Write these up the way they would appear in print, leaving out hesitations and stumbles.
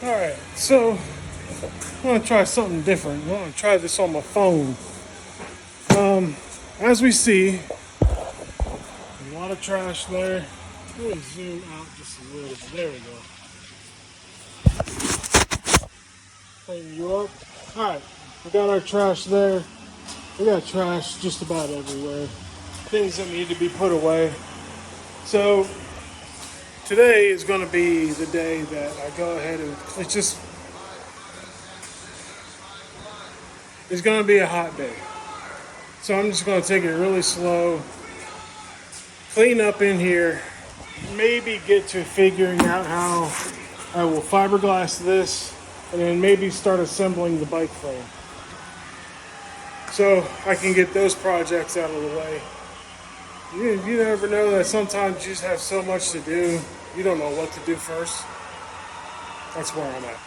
Alright, so I'm gonna try something different. I'm gonna try this on my phone. As we see, a lot of trash there. Let me zoom out just a little bit. There we go. Clean you up. Alright, we got our trash there. We got trash just about everywhere. Things that need to be put away. So today is going to be the day that I go ahead and it's going to be a hot day. So I'm just going to take it really slow, clean up in here, maybe get to figuring out how I will fiberglass this, and then maybe start assembling the bike frame. So I can get those projects out of the way. You never know that sometimes you just have so much to do, you don't know what to do first. That's where I'm at.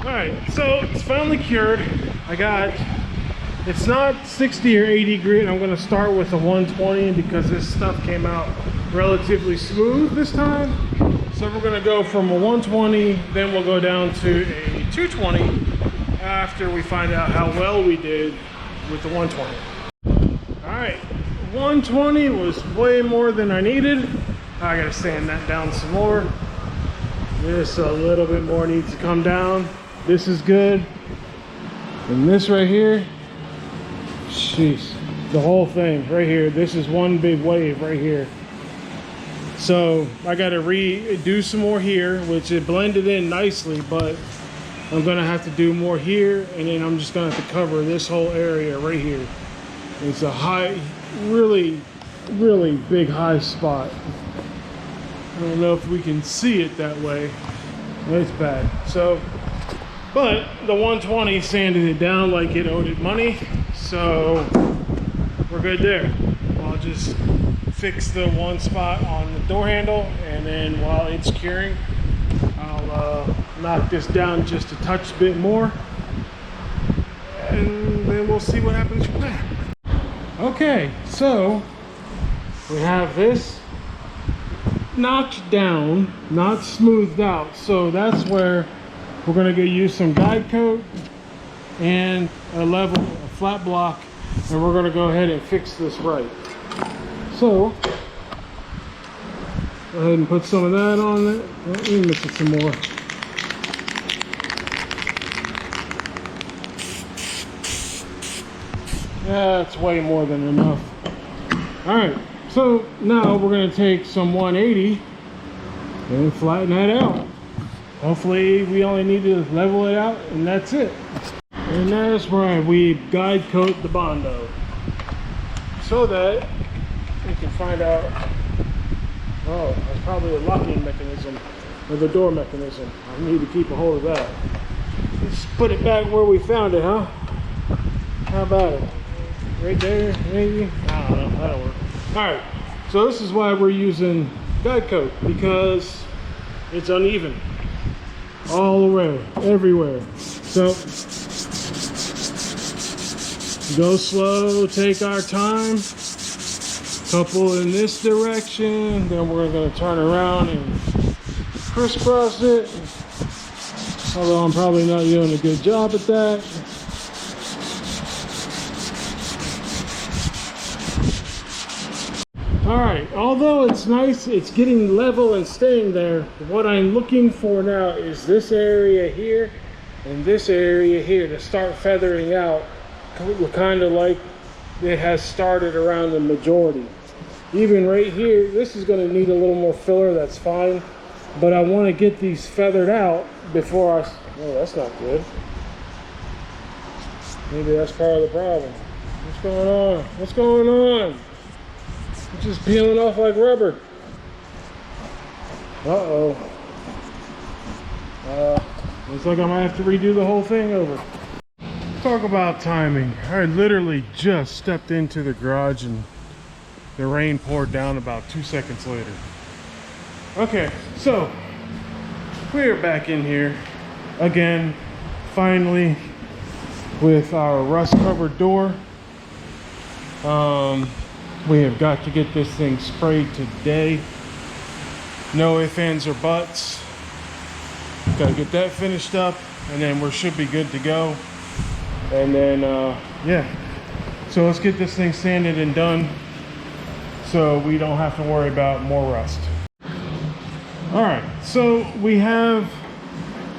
Alright, so it's finally cured. It's not 60 or 80 grit. I'm going to start with a 120 because this stuff came out relatively smooth this time. So we're going to go from a 120, then we'll go down to a 220 after we find out how well we did with the 120. Alright, 120 was way more than I needed. I gotta sand that down some more. This a little bit more needs to come down. This is good. And this right here, jeez, the whole thing right here. This is one big wave right here. So I gotta redo some more here, which it blended in nicely, but I'm gonna have to do more here, and then I'm just gonna have to cover this whole area right here. It's a high, really big high spot. I don't know if we can see it that way. It's bad. So, but the 120 sanded it down like it owed it money, so we're good there. I'll just fix the one spot on the door handle, and then while it's curing, I'll knock this down just a touch bit more, and then we'll see what happens from there. Okay, so we have this notched down, not smoothed out, so that's where we're going to use some guide coat and a flat block, and we're going to go ahead and fix this right. So go ahead and put some of that on there. Let me mix it some more. That's way more than enough. Alright, so now we're going to take some 180 and flatten that out. Hopefully we only need to level it out, and that's it. And that's where we guide coat the bondo, so that we can find out, oh, that's probably a locking mechanism, or the door mechanism. I need to keep a hold of that. Let's put it back where we found it, huh? How about it? Right there, maybe? I don't know, that'll work. Alright, so this is why we're using guide coat, because it's uneven. All the way, everywhere. So, go slow, take our time. Couple in this direction, then we're going to turn around and crisscross it. Although I'm probably not doing a good job at that. Alright, although it's nice, it's getting level and staying there, what I'm looking for now is this area here and this area here to start feathering out, kind of like it has started around the majority. Even right here, this is going to need a little more filler, that's fine, but I want to get these feathered out before oh, that's not good. Maybe that's part of the problem. What's going on? What's going on? It's just peeling off like rubber. Uh-oh. Looks like I might have to redo the whole thing over. Talk about timing. I literally just stepped into the garage and the rain poured down about 2 seconds later. Okay, so we're back in here again, finally, with our rust-covered door. We have got to get this thing sprayed today. No ifs, ands, or buts. Gotta get that finished up, and then we should be good to go. And then yeah, so let's get this thing sanded and done so we don't have to worry about more rust. All right, so we have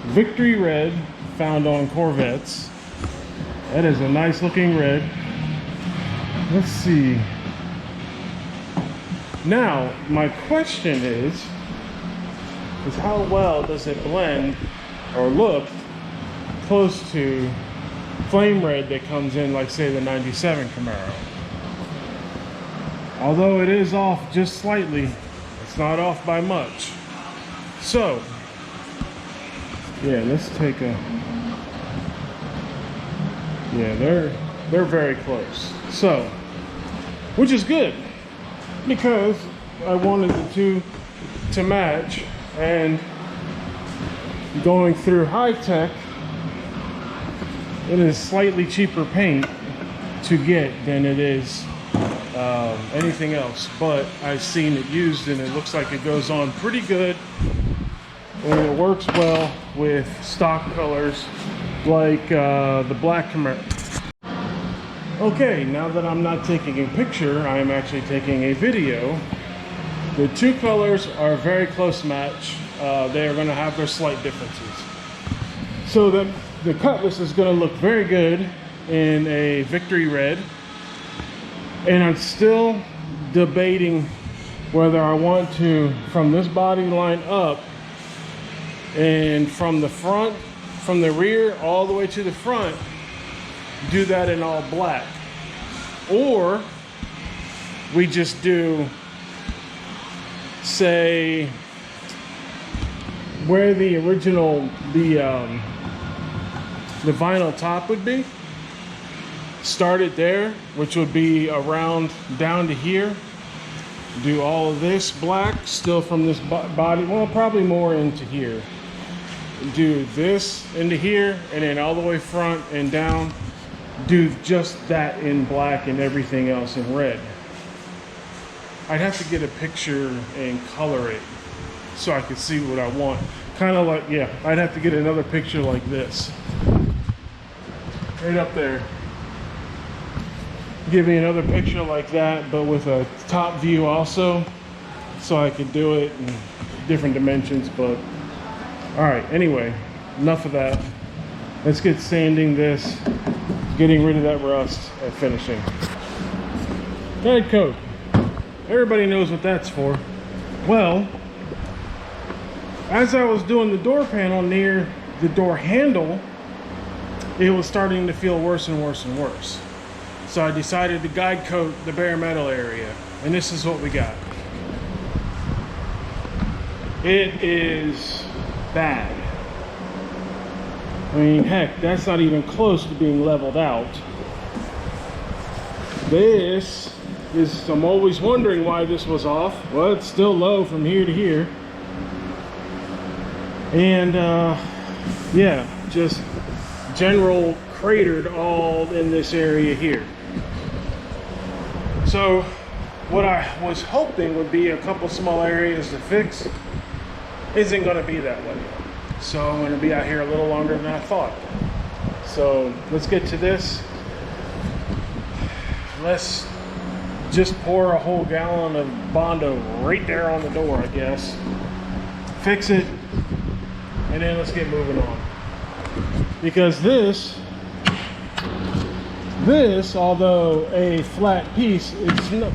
Victory Red, found on Corvettes. That is a nice looking red. Let's see. Now, my question is how well does it blend or look close to flame red that comes in, like say the 97 Camaro. Although it is off just slightly, it's not off by much. So, yeah, let's take a, yeah, they're very close. So, which is good because I wanted the two to match, and going through high tech, it is slightly cheaper paint to get than it is anything else, but I've seen it used and it looks like it goes on pretty good, and it works well with stock colors like the black Camaro. Okay, now that I'm not taking a picture, I'm actually taking a video. The two colors are a very close match. They are going to have their slight differences. So the Cutlass is going to look very good in a Victory Red. And I'm still debating whether I want to, from this body line up and from the front, from the rear all the way to the front, do that in all black. Or we just do, say, where the original, the vinyl top would be, start it there, which would be around down to here, do all of this black still from this body, well, probably more into here, do this into here, and then all the way front and down, do just that in black and everything else in red. I'd have to get a picture and color it so I could see what I want. Kind of like, yeah, I'd have to get another picture like this. Right up there. Give me another picture like that, but with a top view also, so I could do it in different dimensions. But all right, anyway, enough of that. Let's get sanding this, getting rid of that rust, and finishing. Guide coat. Everybody knows what that's for. Well, as I was doing the door panel near the door handle, it was starting to feel worse and worse and worse. So I decided to guide coat the bare metal area, and this is what we got. It is bad. I mean, heck, that's not even close to being leveled out. This is, I'm always wondering why this was off. Well, it's still low from here to here. And yeah, just general cratered all in this area here. So what I was hoping would be a couple small areas to fix isn't going to be that way. So I'm going to be out here a little longer than I thought. So let's get to this. Let's just pour a whole gallon of bondo right there on the door, I guess. Fix it, and then let's get moving on. Because this, although a flat piece,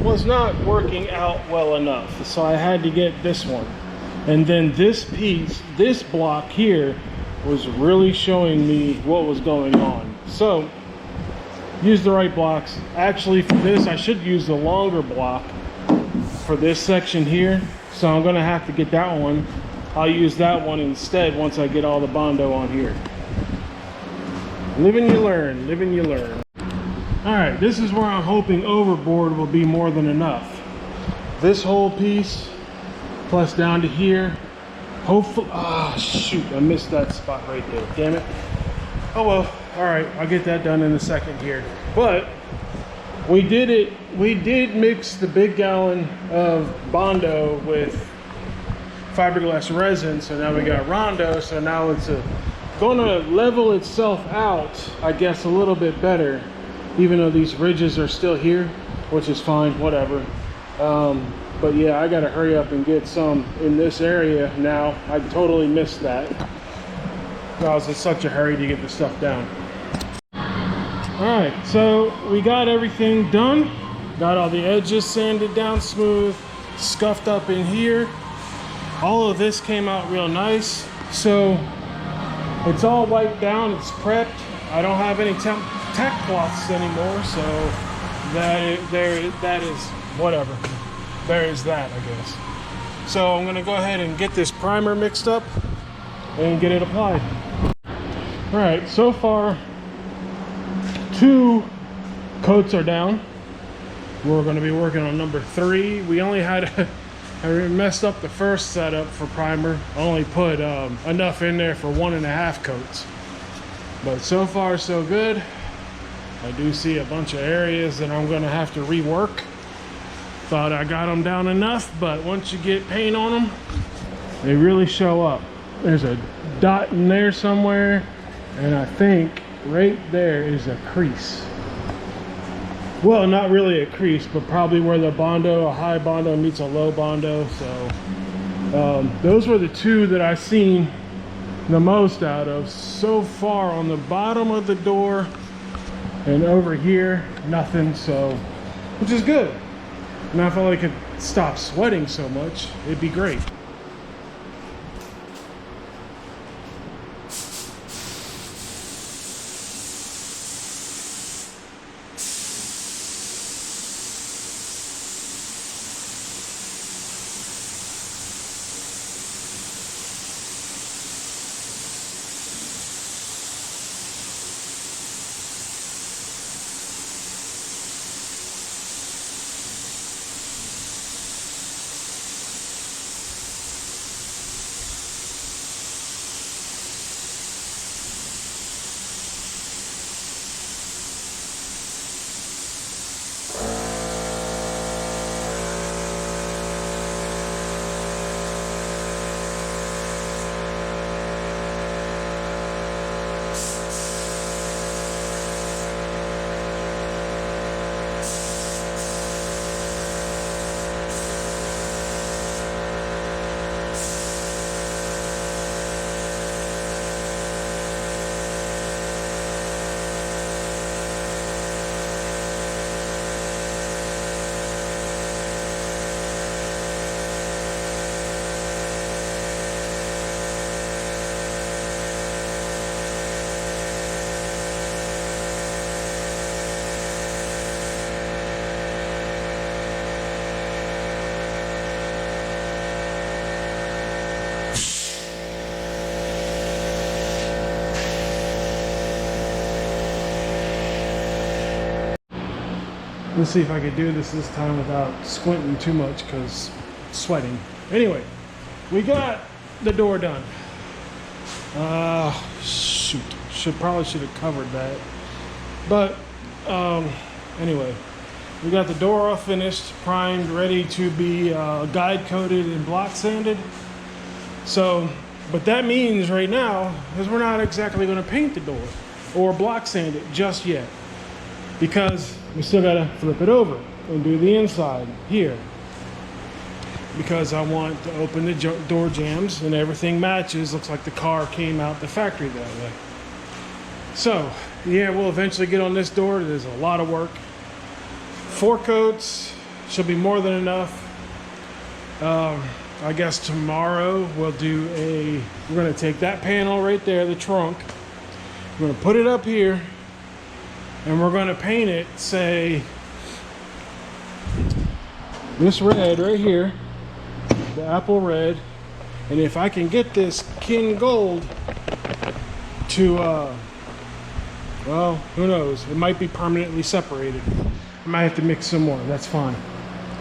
was not working out well enough. So I had to get this one. And then this piece, this block here, was really showing me what was going on. So, use the right blocks. Actually, for this, I should use the longer block for this section here. So I'm gonna have to get that one. I'll use that one instead once I get all the bondo on here. Live and you learn, live and you learn. All right, this is where I'm hoping overboard will be more than enough. This whole piece, plus down to here, hopefully, shoot, I missed that spot right there, damn it. Oh well, all right, I'll get that done in a second here. But we did mix the big gallon of bondo with fiberglass resin, so now we got Rondo, so now it's gonna level itself out, I guess, a little bit better, even though these ridges are still here, which is fine, whatever. But yeah, I gotta hurry up and get some in this area now. I totally missed that. I was in such a hurry to get the stuff down. All right, so we got everything done. Got all the edges sanded down smooth, scuffed up in here. All of this came out real nice. So it's all wiped down, it's prepped. I don't have any tack cloths anymore, so that is whatever. There is that, I guess. So I'm gonna go ahead and get this primer mixed up and get it applied. All right, so far 2 coats are down. We're gonna be working on number 3. We only had I messed up the first setup for primer. I only put enough in there for 1.5 coats. But so far so good. I do see a bunch of areas that I'm gonna have to rework. Thought I got them down enough, but once you get paint on them, they really show up. There's a dot in there somewhere, and I think right there is a crease. Well, not really a crease, but probably where the bondo, a high bondo meets a low bondo. So those were the 2 that I've seen the most out of so far. On the bottom of the door and over here, nothing, so, which is good. Now if I could stop sweating so much, it'd be great. Let's see if I could do this time without squinting too much because sweating. Anyway, we got the door done. Shoot, probably should have covered that. But anyway, we got the door all finished, primed, ready to be guide coated and block sanded. So, but that means right now is we're not exactly going to paint the door or block sand it just yet, because we still got to flip it over and do the inside here, because I want to open the door jambs and everything matches. Looks like the car came out the factory that way. So yeah, we'll eventually get on this door. There's a lot of work. 4 coats should be more than enough. I guess tomorrow we'll do we're going to take that panel right there, the trunk, we're going to put it up here, and we're going to paint it, say, this red right here, the apple red. And if I can get this kin gold to, well, who knows? It might be permanently separated. I might have to mix some more. That's fine.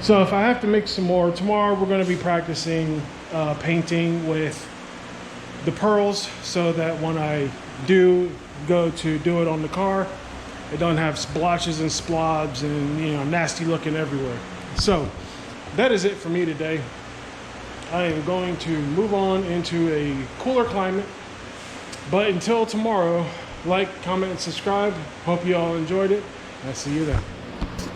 So if I have to mix some more, tomorrow we're going to be practicing painting with the pearls, so that when I do go to do it on the car, it don't have splotches and splobs and, you know, nasty looking everywhere. So that is it for me today. I am going to move on into a cooler climate. But until tomorrow, like, comment, and subscribe. Hope you all enjoyed it. I'll see you then.